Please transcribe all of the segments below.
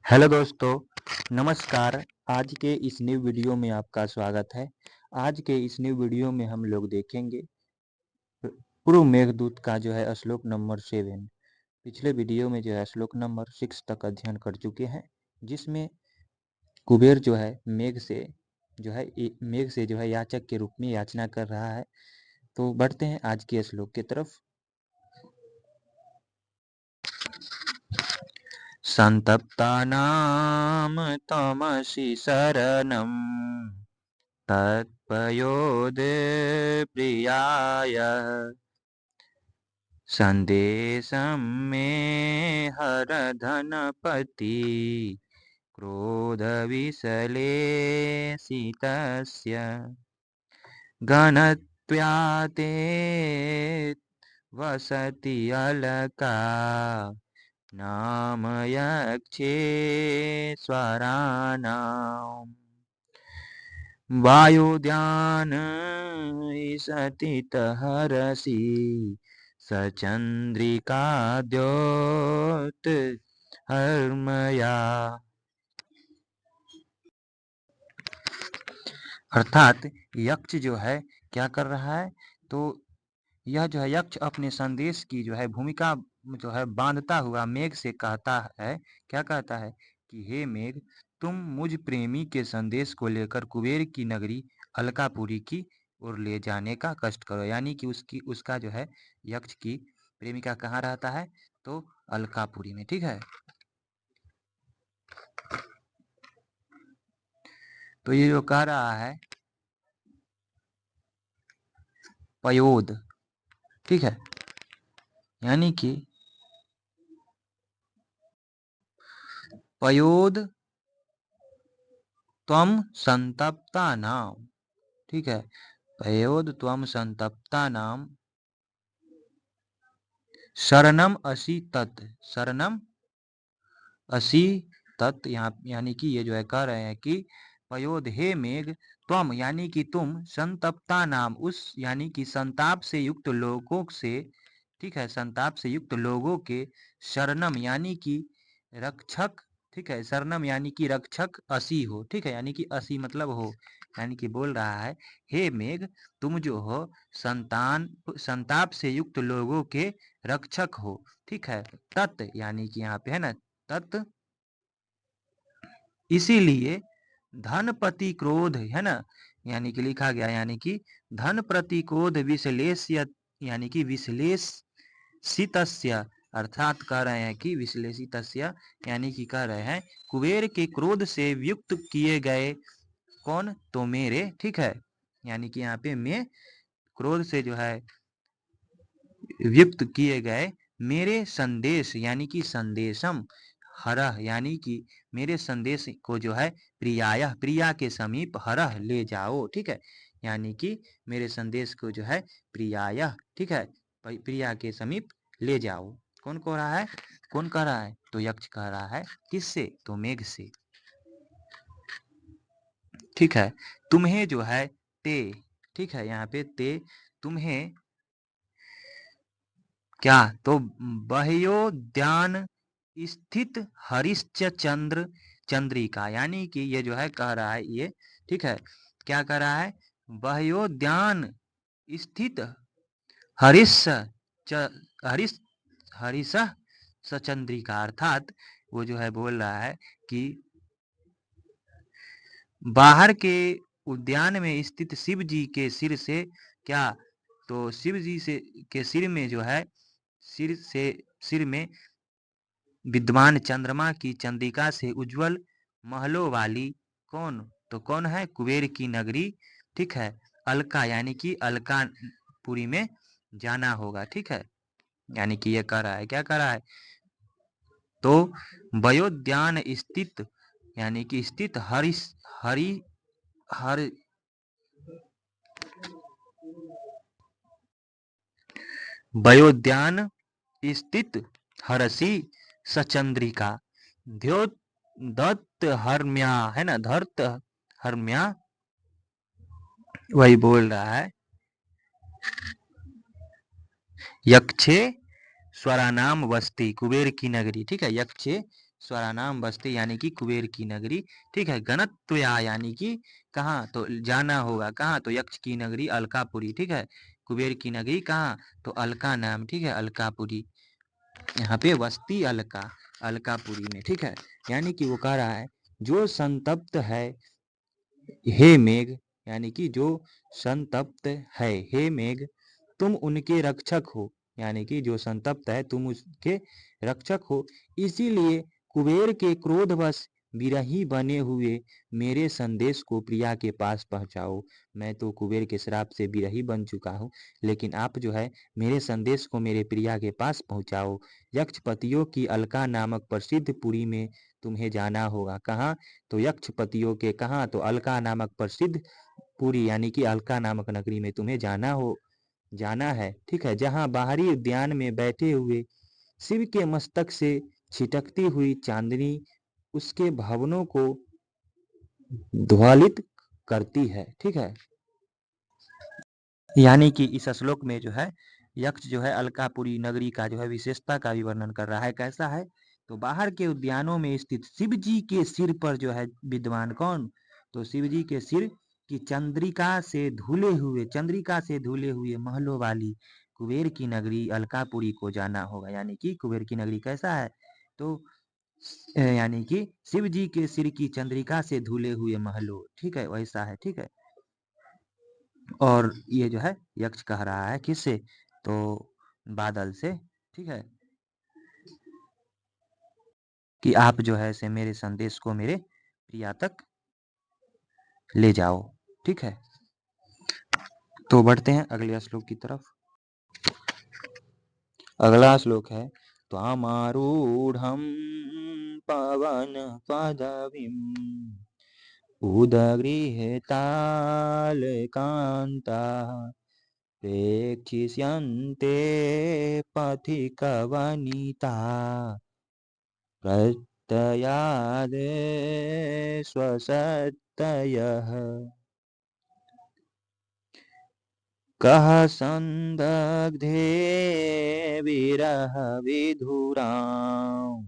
Hello दोस्तों, नमस्कार। आज के इस न्यू वीडियो में आपका स्वागत है। आज के इस न्यू वीडियो में हम लोग देखेंगे पूर्व मेघदूत का जो है श्लोक नंबर 7। पिछले वीडियो में जो है श्लोक नंबर 6 तक अध्ययन कर चुके हैं, जिसमें कुबेर जो है मेघ से जो है याचक के रूप में याचना कर रहा है। तो बढ़ते हैं आज के श्लोक की तरफ। संतप्तानाम तमसि शरणम् तत्पयोदे प्रियाय संदेशं मे हर धनपति क्रोधविश्लेषितस्य घनत्वाते वसति अलका नाम यक्षे स्वराणाम् वायुद्यान सतितहरसि सचंद्रिका द्योत हर्मया। अर्थात यक्ष जो है क्या कर रहा है, तो यह जो है यक्ष अपने संदेश की जो है भूमिका जो है बांधता हुआ मेघ से कहता है, क्या कहता है कि हे मेघ, तुम मुझ प्रेमी के संदेश को लेकर कुबेर की नगरी अलकापुरी की ओर ले जाने का कष्ट करो। यानी कि उसका जो है यक्ष की प्रेमिका कहाँ रहता है, तो अलकापुरी में। ठीक है, तो ये जो कह रहा है पयोद, ठीक है, यानी कि पयोद त्वम संतप्ता नाम, ठीक है, पयोद त्वम संतप्ता नाम शरणम असि तत्, शरणम असि तत्। यहाँ यानी कि ये जो है कह रहे हैं कि पयोद हे मेघ, त्वम यानी कि तुम, संतप्ता नाम उस यानी कि संताप से युक्त लोगों से, ठीक है, संताप से युक्त लोगों के शरणम यानी कि रक्षक, ठीक है, शरणम यानी कि रक्षक असी हो, ठीक है, यानी कि असी मतलब हो, यानी कि बोल रहा है हे मेघ, तुम जो हो संताप से युक्त लोगों के रक्षक हो, ठीक है। तत् यानी कि यहाँ पे है ना तत्, इसीलिए धनपति क्रोध, है ना, यानी कि लिखा गया, यानी कि धन प्रति क्रोध विश्लेष्य, यानी कि विश्लेषितस्य, अर्थात कह रहे हैं कि विश्लेषितस्य यानी कि कह रहे हैं कुबेर के क्रोध से युक्त किए गए कौन, तो मेरे, ठीक है, यानी कि यहाँ पे मैं क्रोध से जो है युक्त किए गए मेरे संदेश, यानी कि संदेशम हरह, यानी कि मेरे संदेश को जो है प्रियाय, प्रिया के समीप हरह ले जाओ, ठीक है, यानी कि मेरे संदेश को जो है प्रियाय, ठीक है, प्रिया के समीप ले जाओ। कौन कह रहा है, कौन कह रहा है, तो यक्ष कह रहा है, किससे, तो मेघ से, ठीक है। तुम्हें जो है ते, ठीक है, यहाँ पे ते तुम्हें क्या, तो बह्योद्यान स्थित हरिश्चंद्र चंद्रिका, यानी कि ये जो है कह रहा है ये, ठीक है, क्या कह रहा है, बह्योद्यान स्थित हरिश हरिश हरिश सचंद्रिका, अर्थात वो जो है बोल रहा है कि बाहर के उद्यान में स्थित शिव जी के सिर से क्या, तो शिव जी से के सिर में जो है सिर में विद्वान चंद्रमा की चंद्रिका से उज्जवल महलों वाली कौन, तो कौन है, कुबेर की नगरी, ठीक है, अलका यानी कि अलकापुरी में जाना होगा, ठीक है, यानी कि ये कह रहा है, क्या कह रहा है, तो वयोद्यान स्थित, यानी कि स्थित हरि हर वयोद्यान स्थित हरसी सचंद्रिका द्योत दत्त हर्म्या, है ना, धर्त हर्म्या, वही बोल रहा है यक्षे स्वरानाम वस्ती, कुबेर की नगरी, ठीक है, यक्षे स्वरानाम बस्ती यानी कि कुबेर की नगरी, ठीक है। गणत्वया यानी कि कहाँ, तो जाना होगा, कहाँ, तो यक्ष की नगरी अलकापुरी, ठीक है। कुबेर की नगरी कहाँ, तो अलका नाम, ठीक है, अलकापुरी। यहाँ पे वस्ती अलका, अलकापुरी में, ठीक है। यानी कि वो कह रहा है जो संतप्त है हे मेघ, यानी कि जो संतप्त है हे मेघ, तुम उनके रक्षक हो, यानी कि जो संतप्त है तुम उसके रक्षक हो, इसीलिए कुबेर के क्रोधवश विरही बने हुए मेरे संदेश को प्रिया के पास पहुंचाओ। मैं तो कुबेर के श्राप से विरही बन चुका हूँ, लेकिन आप जो है मेरे संदेश को मेरे प्रिया के पास पहुंचाओ। यक्षपतियों की अलका नामक प्रसिद्ध पुरी में तुम्हें जाना होगा। कहाँ, तो यक्षपतियों के कहाँ, तो अलका नामक प्रसिद्ध पुरी यानी कि अलका नामक नगरी में तुम्हें जाना है, ठीक है। जहाँ बाहरी उद्यान में बैठे हुए शिव के मस्तक से छिटकती हुई चांदनी उसके भवनों को ध्वलित करती है, ठीक है। यानी कि इस श्लोक में जो है यक्ष जो है अलकापुरी नगरी का जो है विशेषता का भी वर्णन कर रहा है। कैसा है, तो बाहर के उद्यानों में स्थित शिव जी के सिर पर जो है विद्वान कौन, तो शिव जी के सिर की चंद्रिका से धुले हुए महलों वाली कुबेर की नगरी अलकापुरी को जाना होगा। यानी कि कुबेर की नगरी कैसा है, तो यानी कि शिव जी के सिर की चंद्रिका से धुले हुए महलों, ठीक है, वैसा है, ठीक है। और ये जो है यक्ष कह रहा है किससे, तो बादल से, ठीक है, कि आप जो है से मेरे संदेश को मेरे प्रिया तक ले जाओ, ठीक है। तो बढ़ते हैं अगले श्लोक की तरफ। अगला श्लोक है त्वामारूढ़ं पवन पदवीं उदगृहीतालकान्ताः प्रेक्षिष्यन्ते पथिकवनिता प्रत्ययादेष्वसत्तयः कः संदग्धे विरहविधुराम्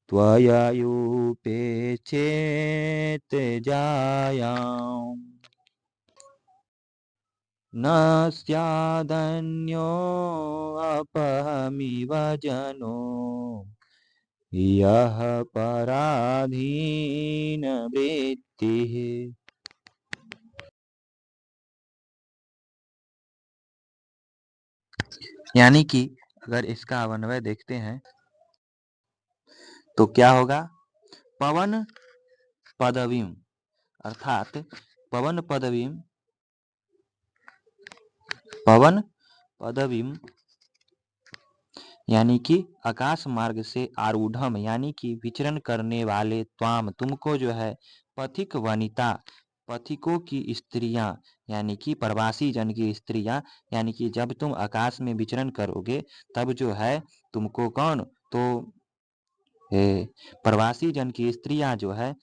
त्वयायुपे चेत् जायाम् न स्यादन्योऽपहमिव जनो यः पराधीनवृत्तिः। यानी कि अगर इसका अन्वय देखते हैं तो क्या होगा, पवन पदवीम, अर्थात पवन पदवीम, पवन पदवीम यानी कि आकाश मार्ग से आरूढ़म यानी कि विचरण करने वाले, त्वाम तुमको जो है, पथिक वनिता पथिकों की स्त्रियां यानी कि प्रवासी जन की स्त्रियां, यानी कि जब तुम आकाश में विचरण करोगे तब जो है तुमको कौन, तो प्रवासी जन की स्त्रियां जो है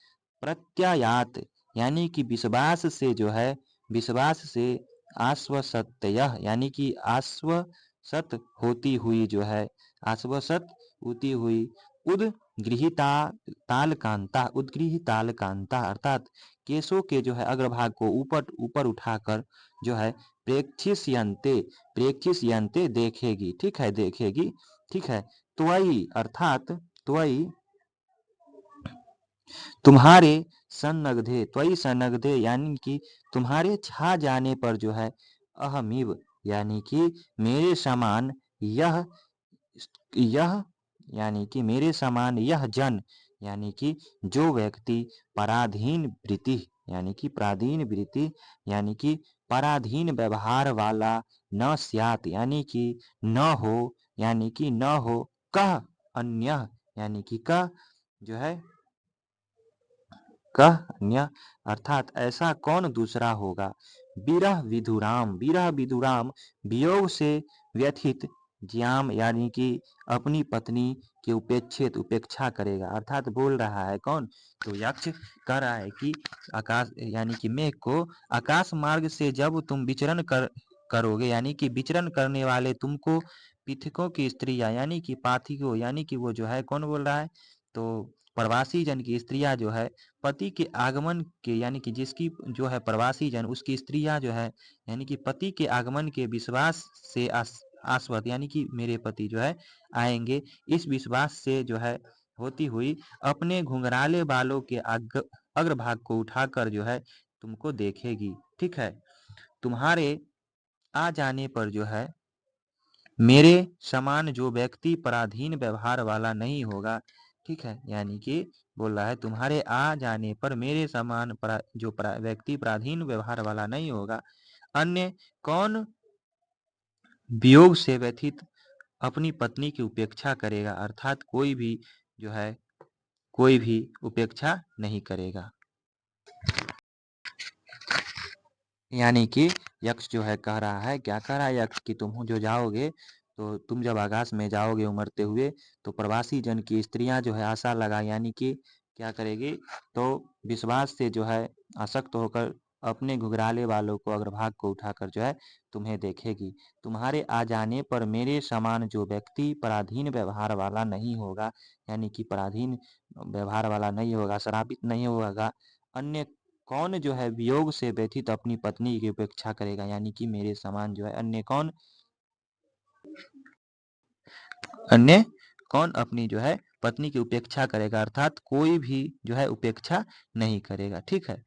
प्रत्यायात यानी कि विश्वास से जो है, विश्वास से आश्वसत्य यानी कि आश्वसत होती हुई जो है, आश्वसत होती हुई उद्गृहिता तालकांता, उद्गृहितालकांता अर्थात केशों के जो है अग्रभाग को ऊपर ऊपर उठाकर जो है प्रेक्षिष्यन्ते देखेगी, ठीक है, देखेगी, ठीक है। त्वयि अर्थात त्वयि तुम्हारे सन्नग्धे, त्वयि सन्नग्धे यानी कि तुम्हारे छा जाने पर जो है, अहमिव यानी कि मेरे समान, यह यानी कि मेरे समान यह जन यानी कि जो व्यक्ति पराधीन वृत्ति यानी कि पराधीन वृत्ति यानी कि पराधीन व्यवहार वाला न स्यात यानी कि न हो, यानी कि न हो, कह अन्य यानी कि कह जो है, कह अन्य अर्थात ऐसा कौन दूसरा होगा, विरह विधुराम, विरह विधुराम वियोग से व्यथित, ज्याम यानी कि अपनी पत्नी के उपेक्षित उपेक्षा करेगा, अर्थात बोल रहा है कौन, तो यक्ष कह रहा है कि आकाश यानी कि मेघ को आकाश मार्ग से जब तुम विचरण करोगे यानी कि विचरण करने वाले तुमको पथिकों की स्त्रियां यानी कि पाथिकों यानी कि वो जो है कौन बोल रहा है, तो प्रवासी जन की स्त्रियां जो है पति के आगमन के यानी कि जिसकी जो है प्रवासी जन उसकी स्त्रियां जो है यानी कि पति के आगमन के विश्वास से आस्वद यानी कि मेरे पति जो है आएंगे, इस विश्वास से जो है होती हुई अपने घुंघराले बालों के अग्रभाग को उठाकर जो है तुमको देखेगी। ठीक है, तुम्हारे आ जाने पर जो है मेरे समान जो व्यक्ति पराधीन व्यवहार वाला नहीं होगा। ठीक है, यानी कि बोल रहा है तुम्हारे आ जाने पर मेरे समान व्यक्ति पराधीन व्यवहार वाला नहीं होगा। अन्य कौन वियोग से व्यथित अपनी पत्नी की उपेक्षा करेगा, अर्थात कोई भी जो है कोई भी उपेक्षा नहीं करेगा। यानी कि यक्ष जो है कह रहा है, क्या कह रहा है यक्ष कि तुम जो जाओगे तो तुम जब आकाश में जाओगे उमड़ते हुए तो प्रवासी जन की स्त्रियां जो है आशा लगा यानी कि क्या करेगी तो विश्वास से जो है आसक्त होकर अपने घुघराले वालों को अग्रभाग को उठाकर जो है तुम्हें देखेगी। तुम्हारे आ जाने पर मेरे समान जो व्यक्ति पराधीन व्यवहार वाला नहीं होगा, यानी कि पराधीन व्यवहार वाला नहीं होगा, श्रापित नहीं होगा। अन्य कौन जो है वियोग से व्यथित अपनी पत्नी की उपेक्षा करेगा, यानी कि मेरे समान जो है अन्य कौन अपनी जो है पत्नी की उपेक्षा करेगा, अर्थात कोई भी जो है उपेक्षा नहीं करेगा। ठीक है,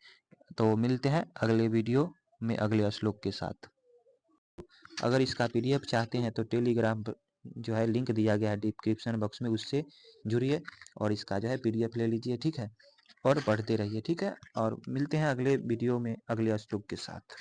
तो मिलते हैं अगले वीडियो में अगले श्लोक के साथ। अगर इसका पीडीएफ चाहते हैं तो टेलीग्राम पर जो है लिंक दिया गया है डिस्क्रिप्शन बॉक्स में, उससे जुड़िए और इसका जो है पीडीएफ ले लीजिए। ठीक है, और पढ़ते रहिए। ठीक है, और मिलते हैं अगले वीडियो में अगले श्लोक के साथ।